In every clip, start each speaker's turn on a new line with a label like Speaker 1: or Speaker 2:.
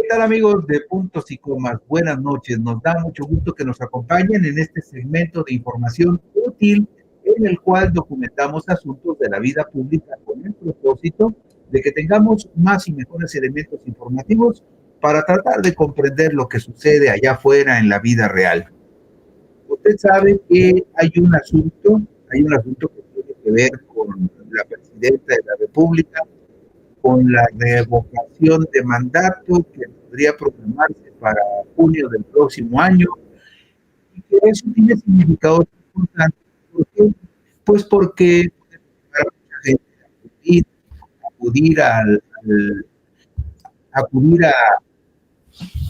Speaker 1: tal, amigos de Puntos y Comas? Buenas noches. Nos da mucho gusto que nos acompañen en este segmento de información útil en el cual documentamos asuntos de la vida pública con el propósito de que tengamos más y mejores elementos informativos para tratar de comprender lo que sucede allá afuera en la vida real. Usted sabe que hay un asunto que tiene que ver con la presidenta de la República, con la revocación de mandato que podría programarse para junio del próximo año, y que eso tiene significados importantes. ¿Por qué? Pues porque para mucha gente acudir, acudir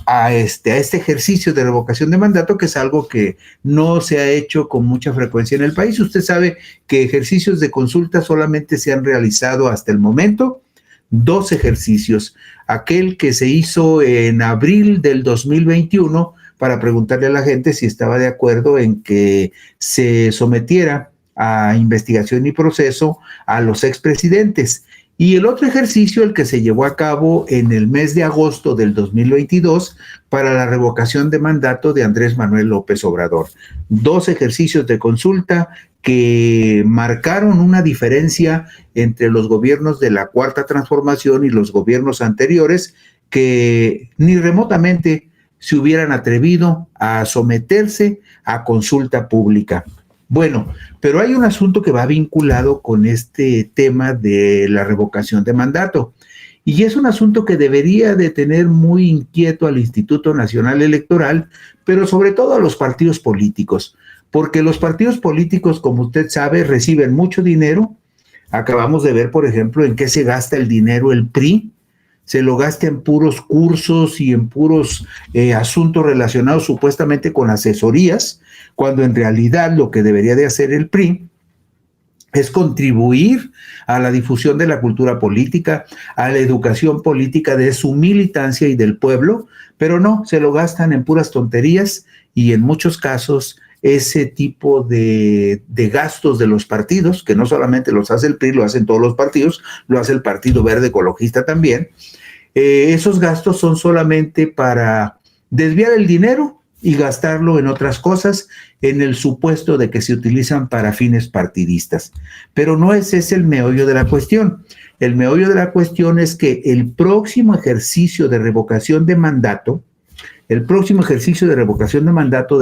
Speaker 1: a este ejercicio de revocación de mandato, que es algo que no se ha hecho con mucha frecuencia en el país. Usted sabe que ejercicios de consulta solamente se han realizado hasta el momento 2 ejercicios. Aquel que se hizo en abril del 2021 para preguntarle a la gente si estaba de acuerdo en que se sometiera a investigación y proceso a los expresidentes. Y el otro ejercicio, el que se llevó a cabo en el mes de agosto del 2022 para la revocación de mandato de Andrés Manuel López Obrador. 2 ejercicios de consulta que marcaron una diferencia entre los gobiernos de la Cuarta Transformación y los gobiernos anteriores, que ni remotamente se hubieran atrevido a someterse a consulta pública. Bueno, pero hay un asunto que va vinculado con este tema de la revocación de mandato, y es un asunto que debería de tener muy inquieto al Instituto Nacional Electoral, pero sobre todo a los partidos políticos, porque los partidos políticos, como usted sabe, reciben mucho dinero. Acabamos de ver, por ejemplo, en qué se gasta el dinero el PRI. Se lo gasta en puros cursos y en puros asuntos relacionados supuestamente con asesorías, cuando en realidad lo que debería de hacer el PRI es contribuir a la difusión de la cultura política, a la educación política de su militancia y del pueblo, pero no, se lo gastan en puras tonterías, y en muchos casos ese tipo de gastos de los partidos, que no solamente los hace el PRI, lo hacen todos los partidos, lo hace el Partido Verde Ecologista también. Esos gastos son solamente para desviar el dinero y gastarlo en otras cosas, en el supuesto de que se utilizan para fines partidistas. Pero no ese es el meollo de la cuestión. El meollo de la cuestión es que el próximo ejercicio de revocación de mandato, de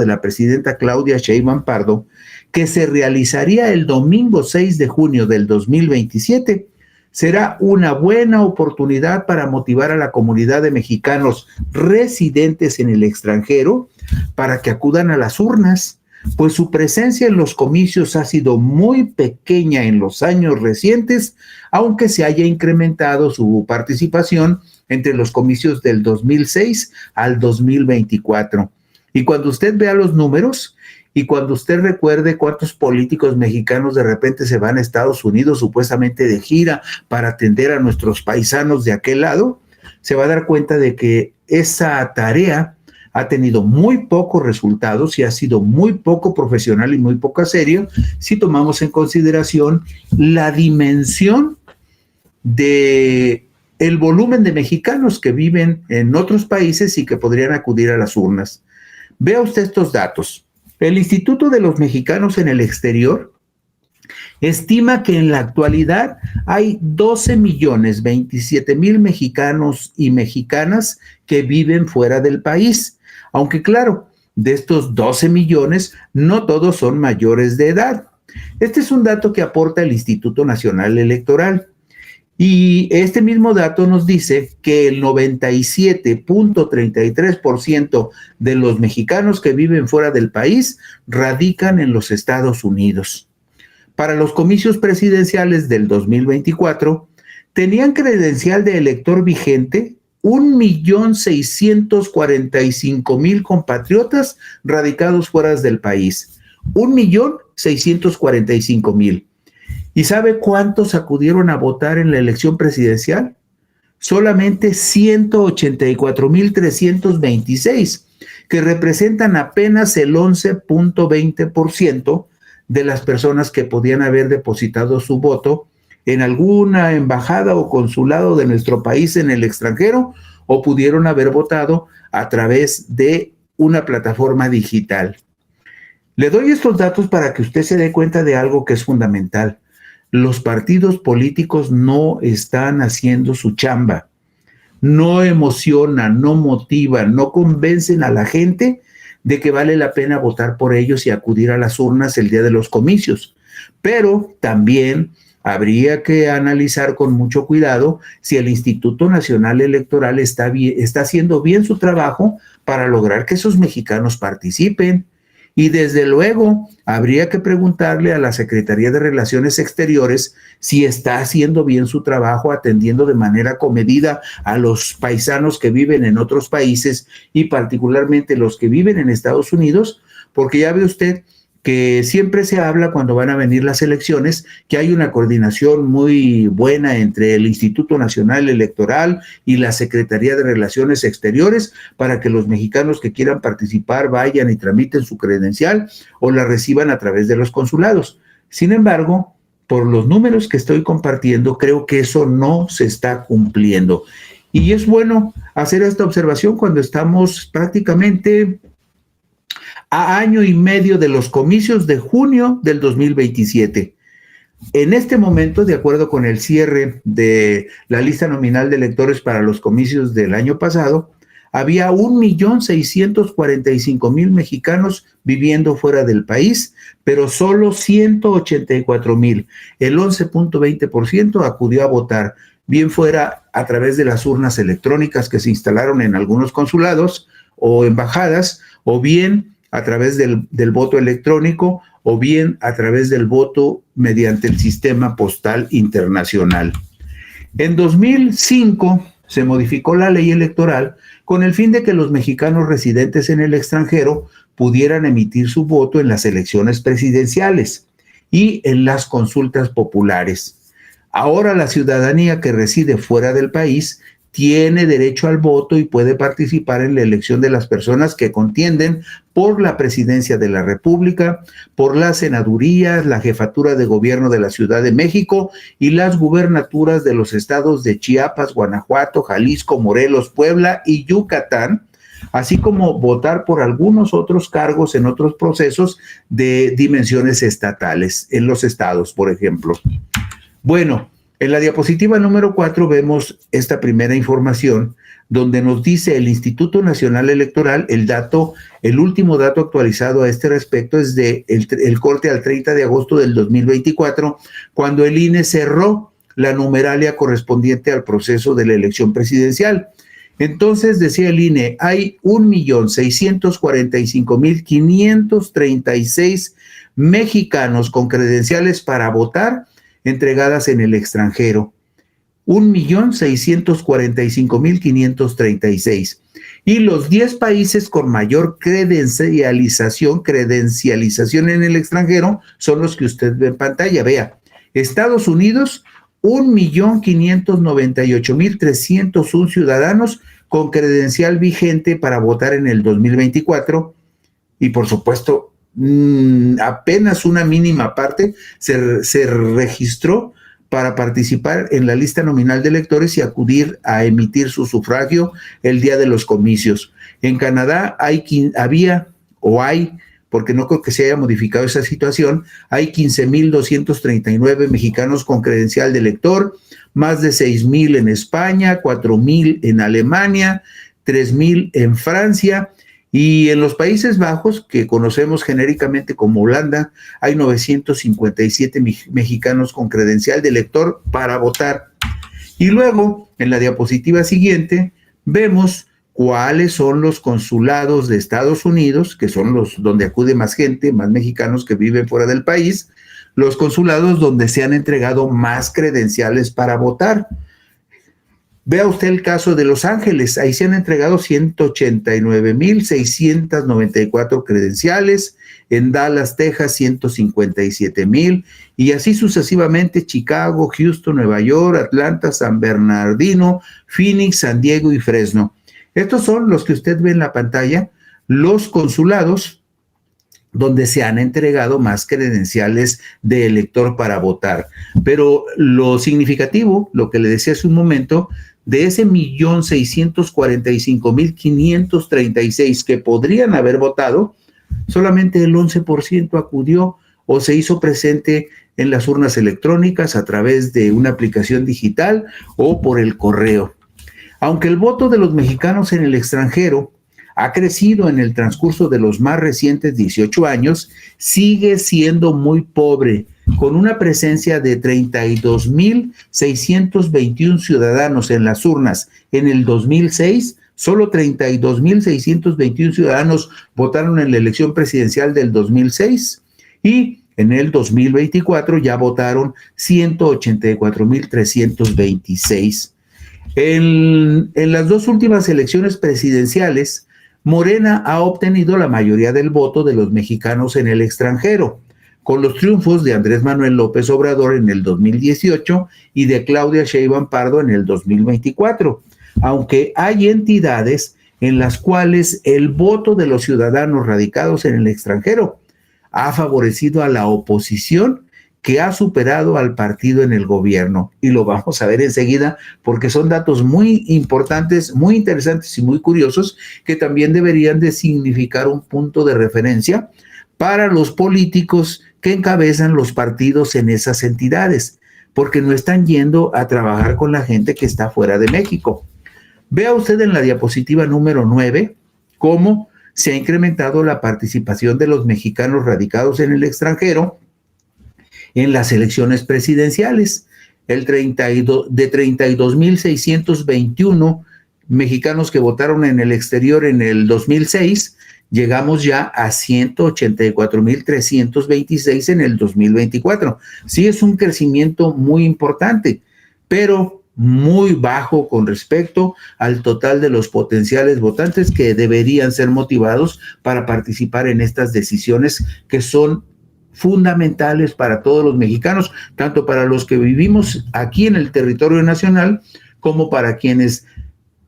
Speaker 1: la presidenta Claudia Sheinbaum Pardo, que se realizaría el domingo 6 de junio del 2027, será una buena oportunidad para motivar a la comunidad de mexicanos residentes en el extranjero para que acudan a las urnas, pues su presencia en los comicios ha sido muy pequeña en los años recientes, aunque se haya incrementado su participación entre los comicios del 2006 al 2024. Y cuando usted vea los números, y cuando usted recuerde cuántos políticos mexicanos de repente se van a Estados Unidos supuestamente de gira para atender a nuestros paisanos de aquel lado, se va a dar cuenta de que esa tarea ha tenido muy pocos resultados y ha sido muy poco profesional y muy poco serio si tomamos en consideración la dimensión de el volumen de mexicanos que viven en otros países y que podrían acudir a las urnas. Vea usted estos datos. El Instituto de los Mexicanos en el Exterior estima que en la actualidad hay 12.027.000 mexicanos y mexicanas que viven fuera del país, aunque claro, de estos 12 millones no todos son mayores de edad. Este es un dato que aporta el Instituto Nacional Electoral. Y este mismo dato nos dice que el 97.33% de los mexicanos que viven fuera del país radican en los Estados Unidos. Para los comicios presidenciales del 2024, tenían credencial de elector vigente 1.645.000 compatriotas radicados fuera del país. 1.645.000. ¿Y sabe cuántos acudieron a votar en la elección presidencial? Solamente 184.326, que representan apenas el 11.20% de las personas que podían haber depositado su voto en alguna embajada o consulado de nuestro país en el extranjero, o pudieron haber votado a través de una plataforma digital. Le doy estos datos para que usted se dé cuenta de algo que es fundamental. Los partidos políticos no están haciendo su chamba, no emocionan, no motivan, no convencen a la gente de que vale la pena votar por ellos y acudir a las urnas el día de los comicios. Pero también habría que analizar con mucho cuidado si el Instituto Nacional Electoral está haciendo bien su trabajo para lograr que esos mexicanos participen. Y desde luego habría que preguntarle a la Secretaría de Relaciones Exteriores si está haciendo bien su trabajo atendiendo de manera comedida a los paisanos que viven en otros países y particularmente los que viven en Estados Unidos, porque ya ve usted que siempre se habla cuando van a venir las elecciones, que hay una coordinación muy buena entre el Instituto Nacional Electoral y la Secretaría de Relaciones Exteriores para que los mexicanos que quieran participar vayan y tramiten su credencial o la reciban a través de los consulados. Sin embargo, por los números que estoy compartiendo, creo que eso no se está cumpliendo. Y es bueno hacer esta observación cuando estamos prácticamente a año y medio de los comicios de junio del 2027. En este momento, de acuerdo con el cierre de la lista nominal de electores para los comicios del año pasado, había 1,645,000 mexicanos viviendo fuera del país, pero solo 184,000, el 11.20% acudió a votar, bien fuera a través de las urnas electrónicas que se instalaron en algunos consulados o embajadas, o bien a través del voto electrónico o bien a través del voto mediante el sistema postal internacional. En 2005 se modificó la ley electoral con el fin de que los mexicanos residentes en el extranjero pudieran emitir su voto en las elecciones presidenciales y en las consultas populares. Ahora la ciudadanía que reside fuera del país tiene derecho al voto y puede participar en la elección de las personas que contienden por la presidencia de la República, por las senadurías, la jefatura de gobierno de la Ciudad de México y las gubernaturas de los estados de Chiapas, Guanajuato, Jalisco, Morelos, Puebla y Yucatán, así como votar por algunos otros cargos en otros procesos de dimensiones estatales, en los estados, por ejemplo. Bueno, en la diapositiva número 4 vemos esta primera información donde nos dice el Instituto Nacional Electoral, el último dato actualizado a este respecto es el corte al 30 de agosto del 2024, cuando el INE cerró la numeralia correspondiente al proceso de la elección presidencial. Entonces, decía el INE, hay 1,645,536 mexicanos con credenciales para votar entregadas en el extranjero, 1,645,536. Y los 10 países con mayor credencialización en el extranjero son los que usted ve en pantalla. Vea, Estados Unidos, 1,598,301 ciudadanos con credencial vigente para votar en el 2024 y por supuesto apenas una mínima parte se registró para participar en la lista nominal de electores y acudir a emitir su sufragio el día de los comicios. En Canadá hay, porque no creo que se haya modificado esa situación, hay 15,239 mexicanos con credencial de elector, más de 6,000 en España, 4,000 en Alemania, 3,000 en Francia. Y en los Países Bajos, que conocemos genéricamente como Holanda, hay 957 mexicanos con credencial de elector para votar. Y luego, en la diapositiva siguiente, vemos cuáles son los consulados de Estados Unidos, que son los donde acude más gente, más mexicanos que viven fuera del país, los consulados donde se han entregado más credenciales para votar. Vea usted el caso de Los Ángeles, ahí se han entregado 189,694 credenciales, en Dallas, Texas, 157,000, y así sucesivamente Chicago, Houston, Nueva York, Atlanta, San Bernardino, Phoenix, San Diego y Fresno. Estos son los que usted ve en la pantalla, los consulados donde se han entregado más credenciales de elector para votar. Pero lo significativo, lo que le decía hace un momento, de ese 1,645,536 que podrían haber votado, solamente el 11% acudió o se hizo presente en las urnas electrónicas a través de una aplicación digital o por el correo. Aunque el voto de los mexicanos en el extranjero ha crecido en el transcurso de los más recientes 18 años, sigue siendo muy pobre, con una presencia de 32,621 ciudadanos en las urnas en el 2006. Solo 32,621 ciudadanos votaron en la elección presidencial del 2006 y en el 2024 ya votaron 184,326. En las dos últimas elecciones presidenciales, Morena ha obtenido la mayoría del voto de los mexicanos en el extranjero, con los triunfos de Andrés Manuel López Obrador en el 2018 y de Claudia Sheinbaum Pardo en el 2024, aunque hay entidades en las cuales el voto de los ciudadanos radicados en el extranjero ha favorecido a la oposición, que ha superado al partido en el gobierno. Y lo vamos a ver enseguida porque son datos muy importantes, muy interesantes y muy curiosos que también deberían de significar un punto de referencia para los políticos que encabezan los partidos en esas entidades, porque no están yendo a trabajar con la gente que está fuera de México. Vea usted en la diapositiva número 9 cómo se ha incrementado la participación de los mexicanos radicados en el extranjero en las elecciones presidenciales. De 32,621 mexicanos que votaron en el exterior en el 2006, llegamos ya a 184,326 en el 2024. Sí, es un crecimiento muy importante, pero muy bajo con respecto al total de los potenciales votantes que deberían ser motivados para participar en estas decisiones que son fundamentales para todos los mexicanos, tanto para los que vivimos aquí en el territorio nacional como para quienes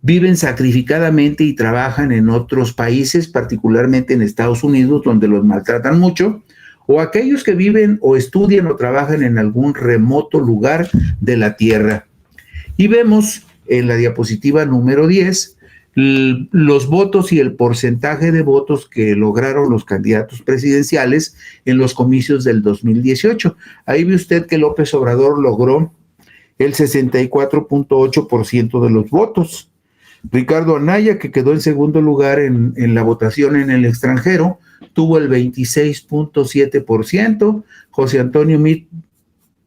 Speaker 1: viven sacrificadamente y trabajan en otros países, particularmente en Estados Unidos, donde los maltratan mucho, o aquellos que viven o estudian o trabajan en algún remoto lugar de la tierra. Y vemos en la diapositiva número 10 los votos y el porcentaje de votos que lograron los candidatos presidenciales en los comicios del 2018. Ahí ve usted que López Obrador logró el 64,8% de los votos. Ricardo Anaya, que quedó en segundo lugar en la votación en el extranjero, tuvo el 26,7%. José Antonio Meade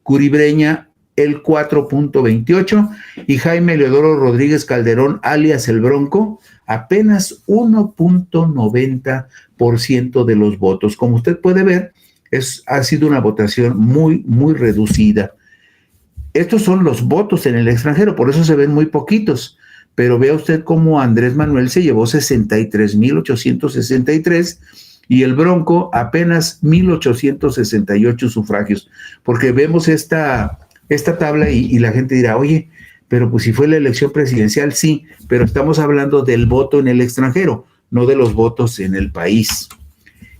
Speaker 1: Curibreña el 4,28%, y Jaime Leodoro Rodríguez Calderón, alias El Bronco, apenas 1,90% de los votos. Como usted puede ver, ha sido una votación muy, muy reducida. Estos son los votos en el extranjero, por eso se ven muy poquitos, pero vea usted cómo Andrés Manuel se llevó 63,863 y el Bronco apenas 1,868 sufragios, porque vemos esta tabla y la gente dirá, oye, pero pues si fue la elección presidencial, sí, pero estamos hablando del voto en el extranjero, no de los votos en el país.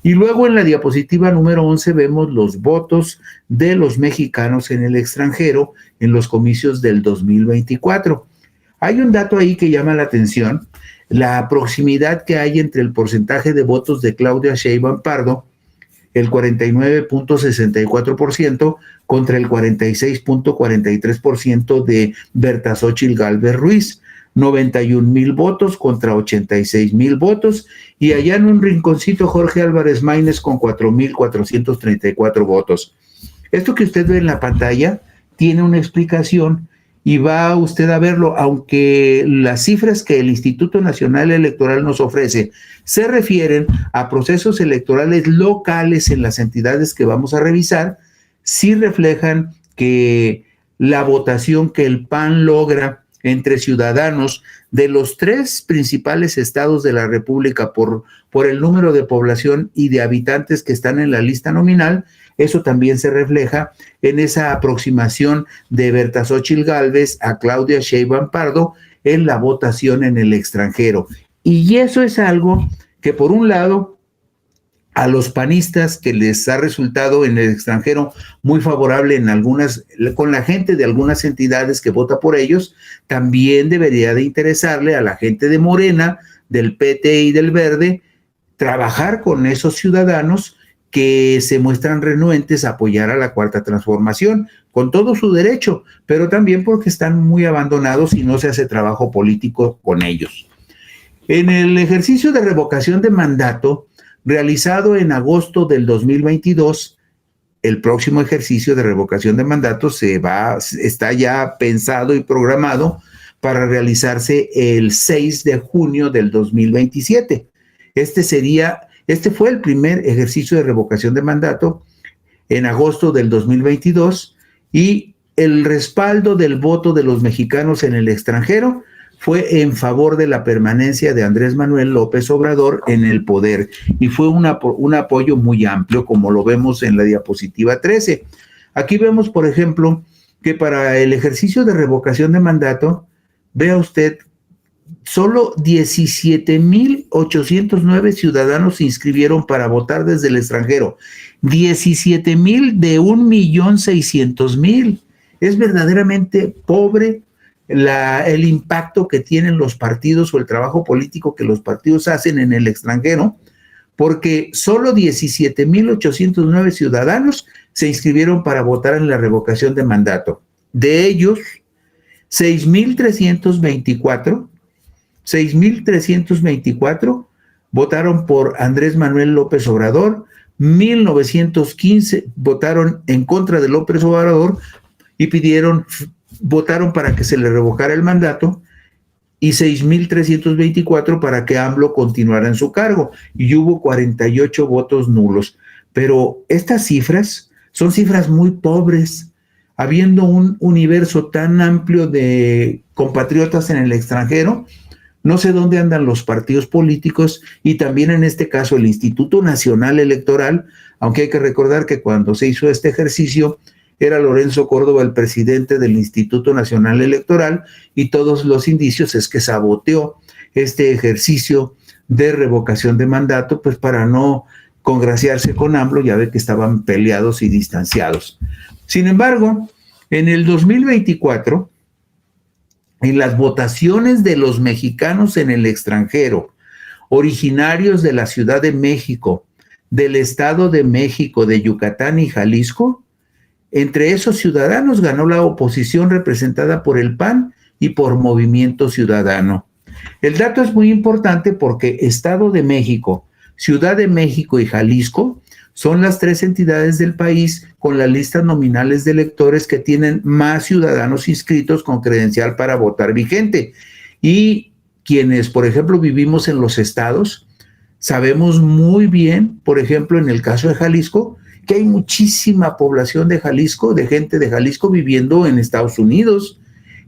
Speaker 1: Y luego en la diapositiva número 11 vemos los votos de los mexicanos en el extranjero en los comicios del 2024. Hay un dato ahí que llama la atención, la proximidad que hay entre el porcentaje de votos de Claudia Sheinbaum Pardo, el 49,64%, contra el 46,43% de Berta Xóchitl Gálvez Ruiz, 91,000 votos contra 86,000 votos, y allá en un rinconcito Jorge Álvarez Maínez con 4,434 votos. Esto que usted ve en la pantalla tiene una explicación y va usted a verlo, aunque las cifras que el Instituto Nacional Electoral nos ofrece se refieren a procesos electorales locales en las entidades que vamos a revisar, sí reflejan que la votación que el PAN logra entre ciudadanos de los 3 principales estados de la República por el número de población y de habitantes que están en la lista nominal, eso también se refleja en esa aproximación de Berta Xóchitl Gálvez a Claudia Sheinbaum Pardo en la votación en el extranjero. Y eso es algo que, por un lado, a los panistas, que les ha resultado en el extranjero muy favorable en algunas, con la gente de algunas entidades que vota por ellos, también debería de interesarle a la gente de Morena, del PT y del Verde, trabajar con esos ciudadanos que se muestran renuentes a apoyar a la Cuarta Transformación, con todo su derecho, pero también porque están muy abandonados y no se hace trabajo político con ellos. En el ejercicio de revocación de mandato, realizado en agosto del 2022, el próximo ejercicio de revocación de mandato está ya pensado y programado para realizarse el 6 de junio del 2027. Este fue el primer ejercicio de revocación de mandato en agosto del 2022 y el respaldo del voto de los mexicanos en el extranjero fue en favor de la permanencia de Andrés Manuel López Obrador en el poder y fue un apoyo muy amplio, como lo vemos en la diapositiva 13. Aquí vemos, por ejemplo, que para el ejercicio de revocación de mandato, vea usted, solo 17,809 ciudadanos se inscribieron para votar desde el extranjero. 17,000 de 1,600,000. Es verdaderamente pobre el impacto que tienen los partidos o el trabajo político que los partidos hacen en el extranjero, porque solo 17,809 ciudadanos se inscribieron para votar en la revocación de mandato. De ellos, 6,324 votaron por Andrés Manuel López Obrador, 1,915 votaron en contra de López Obrador y votaron para que se le revocara el mandato, y 6,324 para que AMLO continuara en su cargo, y hubo 48 votos nulos. Pero estas cifras son cifras muy pobres, habiendo un universo tan amplio de compatriotas en el extranjero. No sé dónde andan los partidos políticos y también en este caso el Instituto Nacional Electoral, aunque hay que recordar que cuando se hizo este ejercicio era Lorenzo Córdoba el presidente del Instituto Nacional Electoral, y todos los indicios es que saboteó este ejercicio de revocación de mandato, pues para no congraciarse con AMLO, ya ve que estaban peleados y distanciados. Sin embargo, en el 2024, en las votaciones de los mexicanos en el extranjero, originarios de la Ciudad de México, del Estado de México, de Yucatán y Jalisco, entre esos ciudadanos ganó la oposición representada por el PAN y por Movimiento Ciudadano. El dato es muy importante porque Estado de México, Ciudad de México y Jalisco son las tres entidades del país con las listas nominales de electores que tienen más ciudadanos inscritos con credencial para votar vigente. Y quienes, por ejemplo, vivimos en los estados, sabemos muy bien, por ejemplo, en el caso de Jalisco, que hay muchísima población de Jalisco, de gente de Jalisco viviendo en Estados Unidos,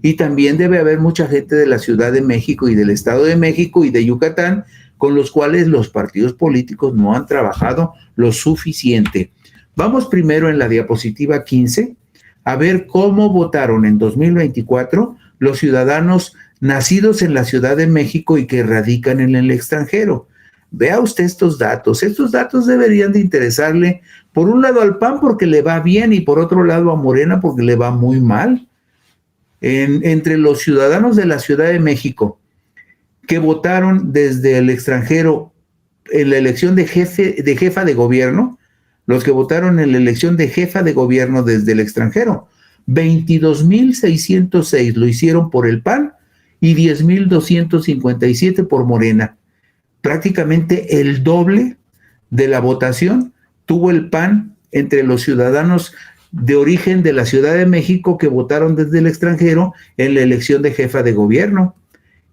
Speaker 1: y también debe haber mucha gente de la Ciudad de México y del Estado de México y de Yucatán, con los cuales los partidos políticos no han trabajado lo suficiente. Vamos primero en la diapositiva 15 a ver cómo votaron en 2024 los ciudadanos nacidos en la Ciudad de México y que radican en el extranjero. Vea usted estos datos deberían de interesarle, por un lado al PAN porque le va bien y por otro lado a Morena porque le va muy mal. Entre los ciudadanos de la Ciudad de México que votaron desde el extranjero en la elección de jefa de gobierno, los que votaron en la elección de jefa de gobierno desde el extranjero, 22,606 lo hicieron por el PAN y 10,257 por Morena. Prácticamente el doble de la votación tuvo el PAN entre los ciudadanos de origen de la Ciudad de México que votaron desde el extranjero en la elección de jefa de gobierno.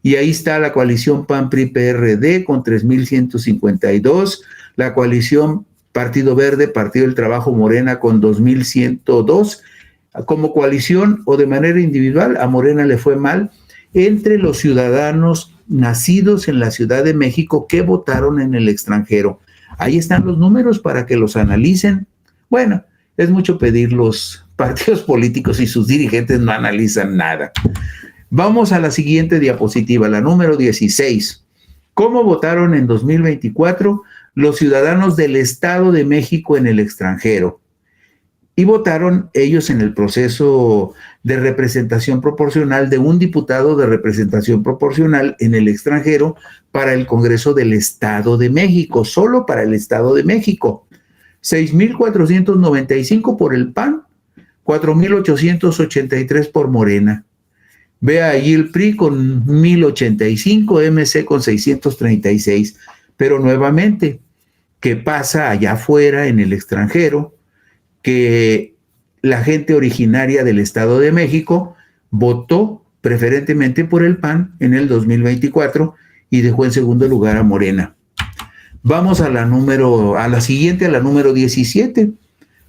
Speaker 1: Y ahí está la coalición PAN-PRI-PRD con 3,152, la coalición Partido Verde, Partido del Trabajo Morena con 2,102. Como coalición o de manera individual, a Morena le fue mal entre los ciudadanos nacidos en la Ciudad de México que votaron en el extranjero. Ahí están los números para que los analicen. Bueno, es mucho pedir, los partidos políticos y sus dirigentes no analizan nada. Vamos a la siguiente diapositiva, la número 16. ¿Cómo votaron en 2024 los ciudadanos del Estado de México en el extranjero. Y votaron ellos en el proceso de representación proporcional de un diputado de representación proporcional en el extranjero para el Congreso del Estado de México, solo para el Estado de México. 6,495 por el PAN, 4,883 por Morena. Ve ahí el PRI con 1,085, MC con 636. Pero nuevamente, ¿qué pasa allá afuera en el extranjero? Que la gente originaria del Estado de México votó preferentemente por el PAN en el 2024 y dejó en segundo lugar a Morena. Vamos a la siguiente, a la número 17.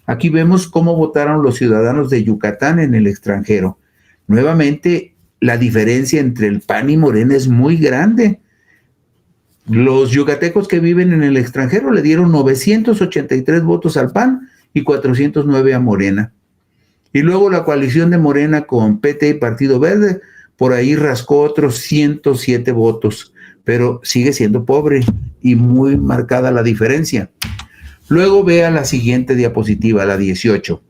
Speaker 1: Aquí vemos cómo votaron los ciudadanos de Yucatán en el extranjero. Nuevamente, la diferencia entre el PAN y Morena es muy grande. Los yucatecos que viven en el extranjero le dieron 983 votos al PAN y 409 a Morena. Y luego la coalición de Morena con PT y Partido Verde, por ahí rascó otros 107 votos, pero sigue siendo pobre y muy marcada la diferencia. Luego vea la siguiente diapositiva, la 18.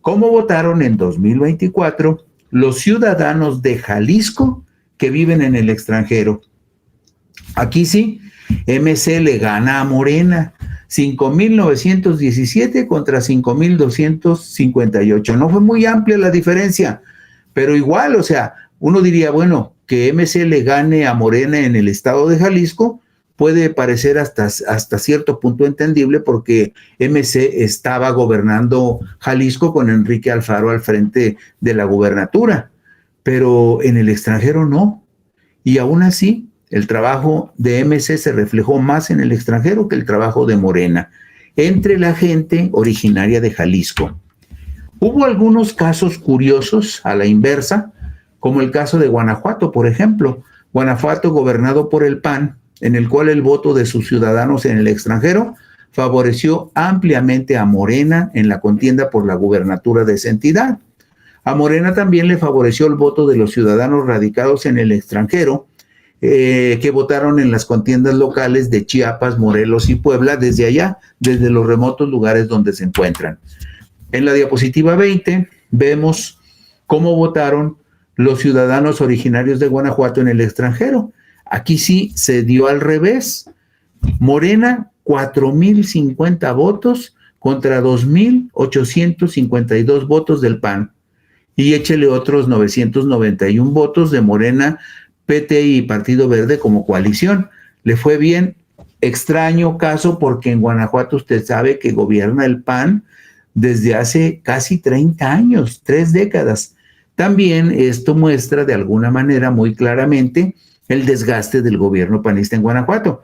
Speaker 1: ¿Cómo votaron en 2024 los ciudadanos de Jalisco que viven en el extranjero? Aquí sí, MC le gana a Morena, 5,917 contra 5,258. No fue muy amplia la diferencia, pero igual, o sea, uno diría, bueno, que MC le gane a Morena en el estado de Jalisco puede parecer hasta cierto punto entendible porque MC estaba gobernando Jalisco con Enrique Alfaro al frente de la gubernatura, pero en el extranjero no. Y aún así, el trabajo de MC se reflejó más en el extranjero que el trabajo de Morena, entre la gente originaria de Jalisco. Hubo algunos casos curiosos a la inversa, como el caso de Guanajuato, por ejemplo. Guanajuato, gobernado por el PAN, en el cual el voto de sus ciudadanos en el extranjero favoreció ampliamente a Morena en la contienda por la gubernatura de esa entidad. A Morena también le favoreció el voto de los ciudadanos radicados en el extranjero, que votaron en las contiendas locales de Chiapas, Morelos y Puebla, desde allá, desde los remotos lugares donde se encuentran. En la diapositiva 20 vemos cómo votaron los ciudadanos originarios de Guanajuato en el extranjero. Aquí sí se dio al revés. Morena, 4,050 votos contra 2,852 votos del PAN. Y échele otros 991 votos de Morena, PT y Partido Verde como coalición. Le fue bien. Extraño caso porque en Guanajuato usted sabe que gobierna el PAN desde hace casi 30 años, 3 décadas. También esto muestra de alguna manera muy claramente el desgaste del gobierno panista en Guanajuato.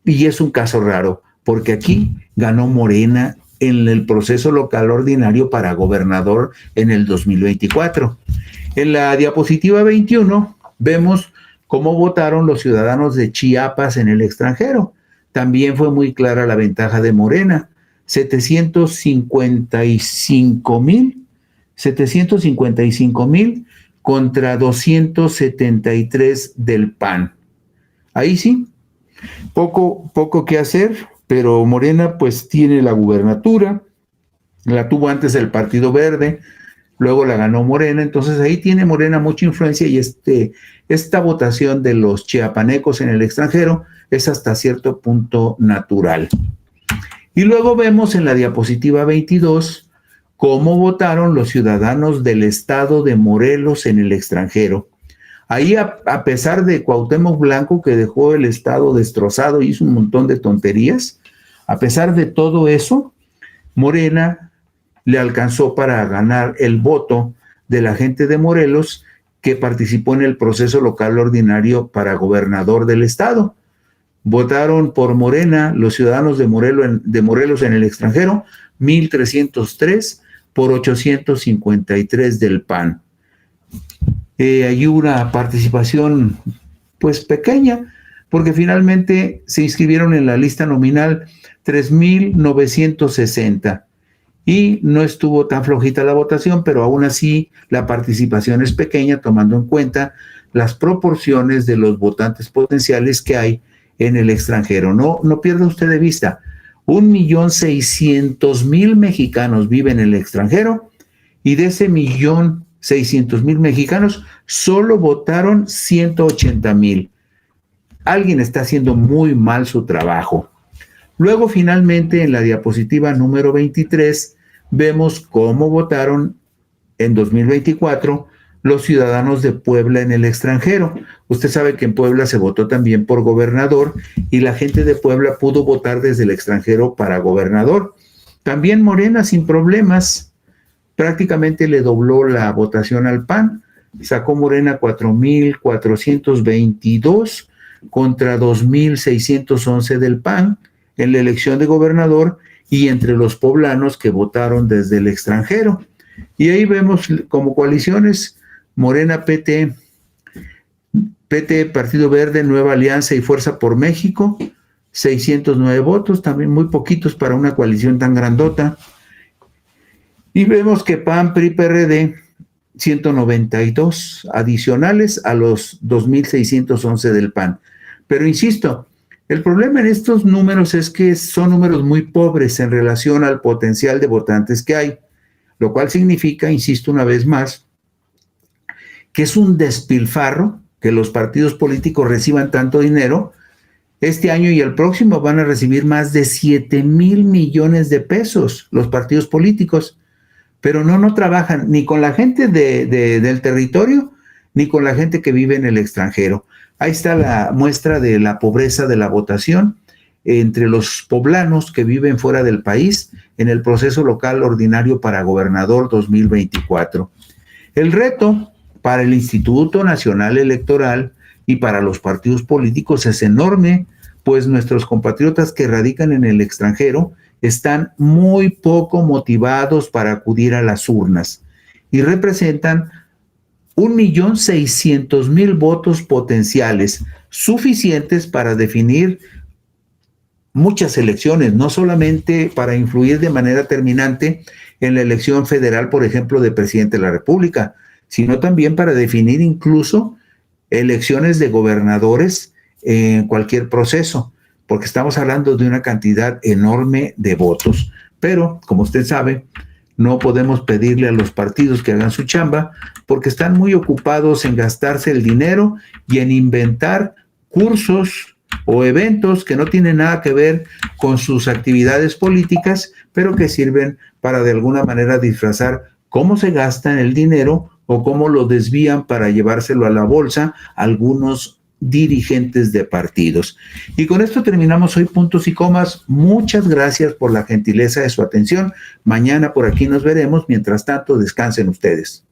Speaker 1: Y es un caso raro, porque aquí ganó Morena en el proceso local ordinario para gobernador en el 2024. En la diapositiva 21 vemos cómo votaron los ciudadanos de Chiapas en el extranjero. También fue muy clara la ventaja de Morena, 755,000 contra 273 del PAN. Ahí sí, poco que hacer, pero Morena pues tiene la gubernatura, la tuvo antes el Partido Verde, luego la ganó Morena, entonces ahí tiene Morena mucha influencia y esta votación de los chiapanecos en el extranjero es hasta cierto punto natural. Y luego vemos en la diapositiva 22 cómo votaron los ciudadanos del estado de Morelos en el extranjero. Ahí, a pesar de Cuauhtémoc Blanco, que dejó el estado destrozado y hizo un montón de tonterías, a pesar de todo eso, Morena le alcanzó para ganar el voto de la gente de Morelos que participó en el proceso local ordinario para gobernador del estado. Votaron por Morena los ciudadanos de Morelos en el extranjero, 1,303 por 853 del PAN. Hay una participación pues pequeña, porque finalmente se inscribieron en la lista nominal 3,960 y no estuvo tan flojita la votación, pero aún así la participación es pequeña tomando en cuenta las proporciones de los votantes potenciales que hay en el extranjero. No pierda usted de vista, 1.600.000 mexicanos viven en el extranjero y de ese 1.600.000 mexicanos solo votaron 180.000. Alguien está haciendo muy mal su trabajo. Luego, finalmente, en la diapositiva número 23, vemos cómo votaron en 2024 los ciudadanos de Puebla en el extranjero. Usted sabe que en Puebla se votó también por gobernador y la gente de Puebla pudo votar desde el extranjero para gobernador. También Morena sin problemas, prácticamente le dobló la votación al PAN, sacó Morena 4.422 contra 2.611 del PAN en la elección de gobernador y entre los poblanos que votaron desde el extranjero. Y ahí vemos como coaliciones Morena, PT, Partido Verde, Nueva Alianza y Fuerza por México, 609 votos, también muy poquitos para una coalición tan grandota. Y vemos que PAN, PRI, PRD, 192 adicionales a los 2.611 del PAN. Pero insisto, el problema en estos números es que son números muy pobres en relación al potencial de votantes que hay, lo cual significa, insisto una vez más, que es un despilfarro que los partidos políticos reciban tanto dinero. Este año y el próximo van a recibir más de 7,000 millones de pesos los partidos políticos, pero no trabajan ni con la gente del territorio ni con la gente que vive en el extranjero. Ahí está la muestra de la pobreza de la votación entre los poblanos que viven fuera del país en el proceso local ordinario para gobernador 2024. El reto para el Instituto Nacional Electoral y para los partidos políticos es enorme, pues nuestros compatriotas que radican en el extranjero están muy poco motivados para acudir a las urnas y representan 1.600.000 votos potenciales, suficientes para definir muchas elecciones, no solamente para influir de manera terminante en la elección federal, por ejemplo, de presidente de la República, sino también para definir incluso elecciones de gobernadores en cualquier proceso, porque estamos hablando de una cantidad enorme de votos. Pero, como usted sabe, no podemos pedirle a los partidos que hagan su chamba, porque están muy ocupados en gastarse el dinero y en inventar cursos o eventos que no tienen nada que ver con sus actividades políticas, pero que sirven para de alguna manera disfrazar cómo se gastan el dinero o cómo lo desvían para llevárselo a la bolsa algunos dirigentes de partidos. Y con esto terminamos hoy Puntos y Comas. Muchas gracias por la gentileza de su atención. Mañana por aquí nos veremos. Mientras tanto, descansen ustedes.